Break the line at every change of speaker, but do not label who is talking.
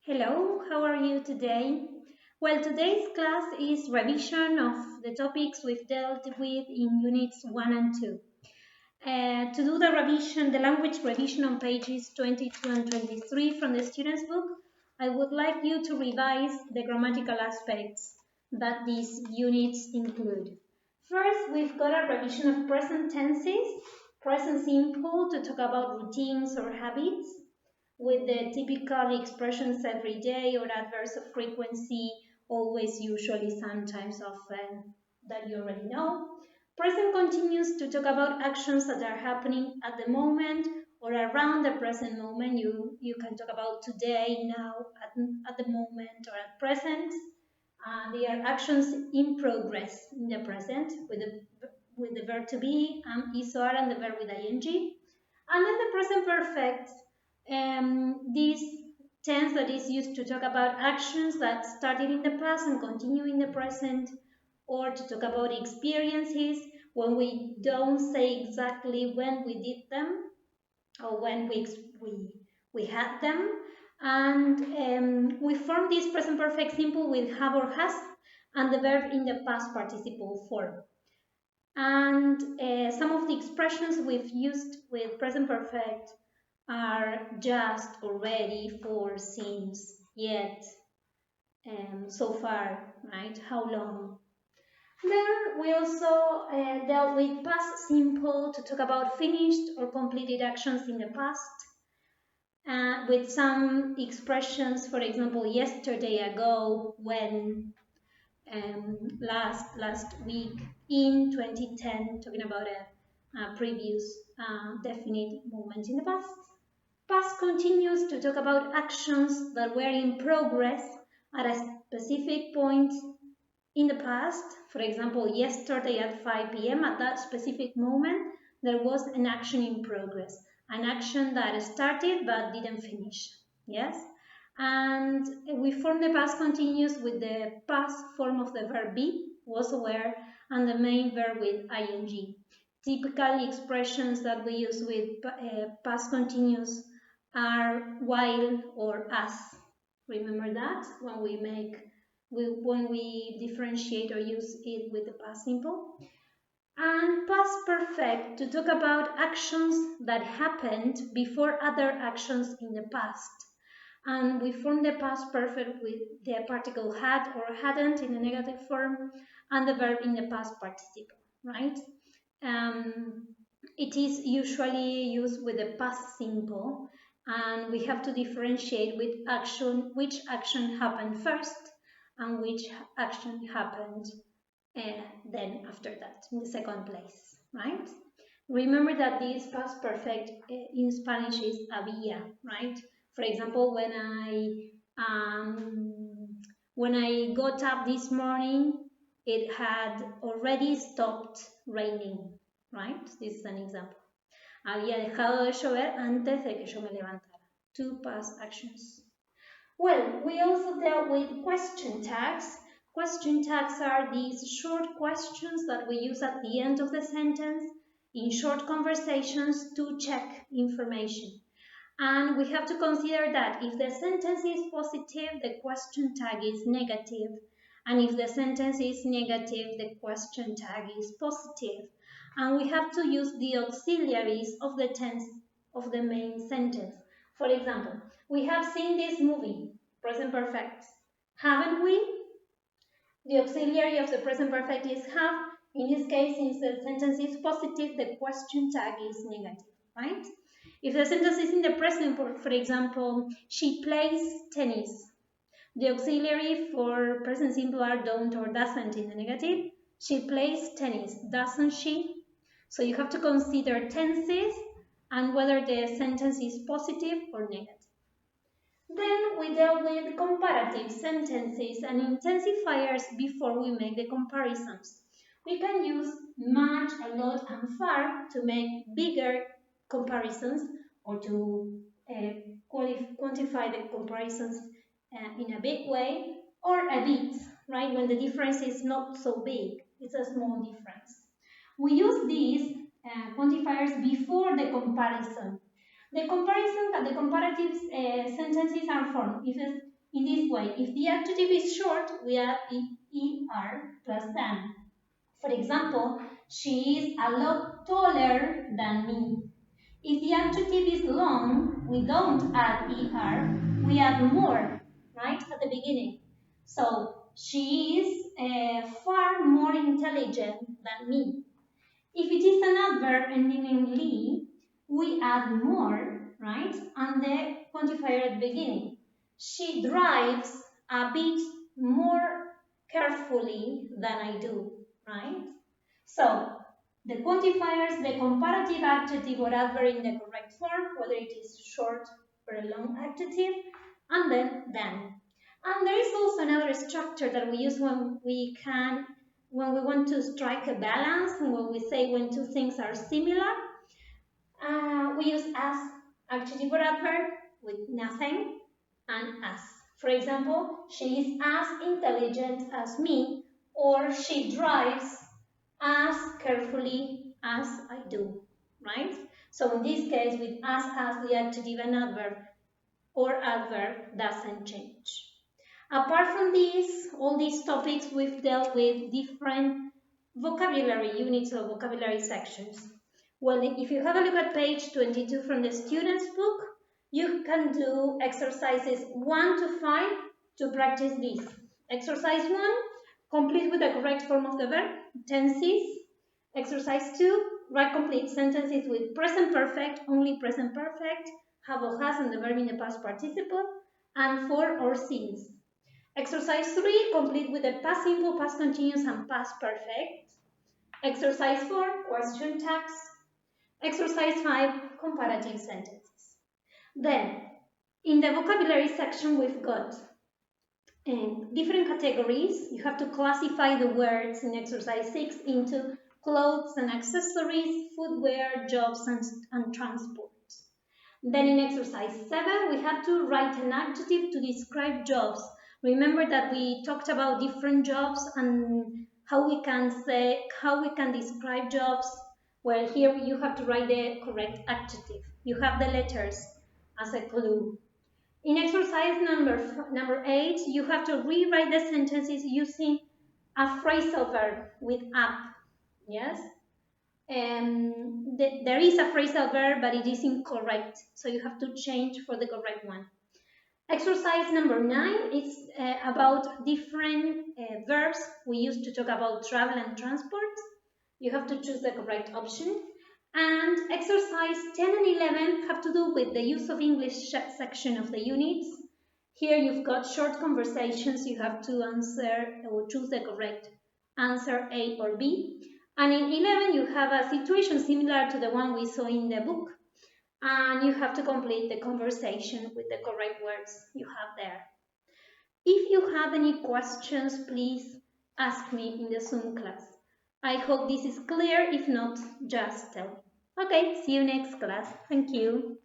Hello, how are you today? Well, today's class is revision of the topics we've dealt with in units 1 and 2. To do the revision, the language revision on pages 22 and 23 from the student's book, I would like you to revise the grammatical aspects that these units include. First, we've got a revision of present tenses, present simple to talk about routines or habits, with the typical expressions every day or adverbs of frequency, always, usually, sometimes, often, that you already know. Present continuous to talk about actions that are happening at the moment or around the present moment. You can talk about today, now, at the moment, or at present. They are actions in progress in the present with the verb to be, is, or, and the verb with ing. And then the present perfect, this tense that is used to talk about actions that started in the past and continue in the present, or to talk about experiences when we don't say exactly when we did them or when we had them. And we form this present perfect simple with have or has and the verb in the past participle form. And some of the expressions we've used with present perfect are just, already, for, since, yet, so far, right? How long? Then we also dealt with past simple to talk about finished or completed actions in the past, with some expressions, for example, yesterday, ago, when, last week, in 2010, talking about a previous definite moment in the past. Past continues to talk about actions that were in progress at a specific point in the past. For example, yesterday at 5 p.m., at that specific moment, there was an action in progress, an action that started but didn't finish. Yes? And we form the past continuous with the past form of the verb be, was aware, and the main verb with ing. Typical expressions that we use with past continuous are while or as. Remember that when we differentiate or use it with the past simple. And past perfect to talk about actions that happened before other actions in the past. And we form the past perfect with the particle had or hadn't in the negative form and the verb in the past participle, right? It is usually used with the past simple, and we have to differentiate which action happened first and which action happened then after that in the second place, right? Remember that this past perfect in Spanish is había, right? For example, when I got up this morning, it had already stopped raining, right? This is an example. Había dejado de llover antes de que yo me levantara. Two past actions. Well, we also dealt with question tags. Question tags are these short questions that we use at the end of the sentence in short conversations to check information. And we have to consider that if the sentence is positive, the question tag is negative. And if the sentence is negative, the question tag is positive. And we have to use the auxiliaries of the tense of the main sentence. For example, we have seen this movie, present perfect, haven't we? The auxiliary of the present perfect is have. In this case, since the sentence is positive, the question tag is negative, right? If the sentence is in the present, for example, she plays tennis, the auxiliary for present simple are don't or doesn't in the negative. She plays tennis, doesn't she? So you have to consider tenses and whether the sentence is positive or negative. Then we dealt with comparative sentences and intensifiers before we make the comparisons. We can use much, a lot, and far to make bigger comparisons or to quantify the comparisons in a big way, or a bit, right? When the difference is not so big, it's a small difference. We use these quantifiers before the comparison. The comparative sentences are formed in this way. If the adjective is short, we add er plus than. For example, she is a lot taller than me. If the adjective is long, we don't add er, we add more, right, at the beginning. So, she is far more intelligent than me. If it is an adverb ending in ly, we add more, right, and the quantifier at the beginning. She drives a bit more carefully than I do, right? So, the quantifiers, the comparative adjective or adverb in the correct form, whether it is short or a long adjective, and then than. And there is also another structure that we use when we want to strike a balance, and when we say when two things are similar. We use as adjective or adverb with nothing and as. For example, she is as intelligent as me, or she drives as carefully as I do, right? So in this case, with as the adjective and adverb or adverb doesn't change. Apart from this, all these topics we've dealt with different vocabulary units or vocabulary sections. Well, if you have a look at page 22 from the student's book, you can do exercises 1 to 5 to practice this. Exercise 1, complete with the correct form of the verb, tenses. Exercise 2, write complete sentences with present perfect, only present perfect, have or has, and the verb in the past participle, and for or since. Exercise 3, complete with the past simple, past continuous, and past perfect. Exercise 4, question tags. Exercise 5, comparative sentences. Then, in the vocabulary section, we've got different categories. You have to classify the words in exercise 6 into clothes and accessories, footwear, jobs, and transport. Then in exercise 7, we have to write an adjective to describe jobs. Remember that we talked about different jobs and how we can describe jobs. Well, here you have to write the correct adjective. You have the letters as a clue. In exercise number 8, you have to rewrite the sentences using a phrasal verb with up. Yes? There is a phrasal verb, but it is incorrect, so you have to change for the correct one. Exercise number 9 is about different verbs we use to talk about travel and transport. You have to choose the correct option. And exercise 10 and 11 have to do with the use of English section of the units. Here you've got short conversations. You have to answer or choose the correct answer, A or B. And in 11, you have a situation similar to the one we saw in the book. And you have to complete the conversation with the correct words you have there. If you have any questions, please ask me in the Zoom class. I hope this is clear. If not, just tell me. Okay, see you next class. Thank you.